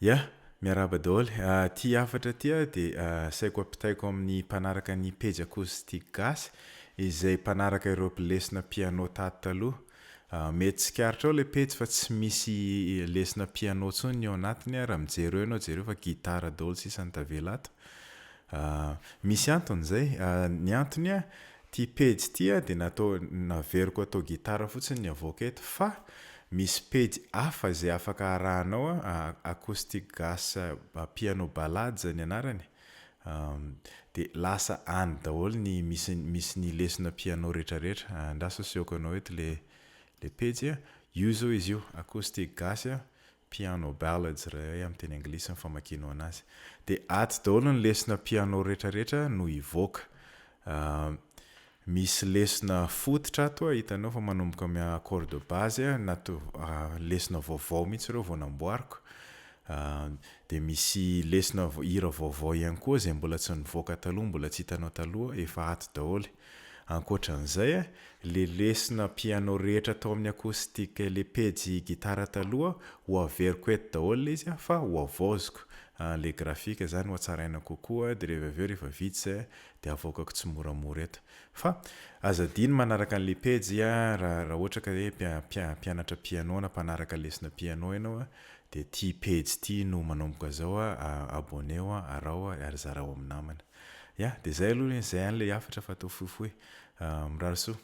Ya, miaraba daholo. Ty hafatra ty dia saiko ampitaiko amin'ny mpanaraka ny Pejy acoustique gasy izay mpanaraka ireo lesona piano tato taloha. Mety tsikaritra ao le Pejy fa tsy misy lesona piano intsony ao anatiny raha mijery eo ianao jereo fa gitara daholo sisa ny tavela ato. Misy antony zay. Ny antony ty Pejy ty dia naveriko atao gitara fotsiny ny avoaka eto fa misy Pejy hafa izay afaka arahanao acoustique gas piano balade zany anarany. Dia lasa any daholo ny misy ny lesona piano rehetrarehetra. Andraso asehoko anao eto le Pejy io zao izy io acoustique gas piano ballads raha hoe amin'ny teny anglisy ny famakianao anazy. Dia ato daholo ny lesona piano rehetrarehetra no hivoaka. Misy lesona fototra ato hitanao fa manomboka amin'ny accord de base lesona vaovao mihitsy ireo vao namboariko. Dia misy lesona hira vaovao ihany koa izay mbola tsy nivoaka taloha, mbola tsy hitanao taloha, efa ato daholo. Ankoatran'izay le lesona piano rehetra tao amin'ny acoustique le Pejy gitara taloha ho averiko eto daholo izy fa ho avaoziko. Le grafika zany ho hatsaraina kokoa dia rehefa vita izay dia avoakako tsy moramora eto. Fa aza adino manaraka an'le Pejy raha ohatra ka hoe mpianatra piano na mpanaraka lesona piano ianao dia ty Pejy ty no manomboka zao abonne arao ary zarao amin'ny namana. Ya, dia zay aloha izay ihany le hafatra fa atao fohifohy. Mirary soa.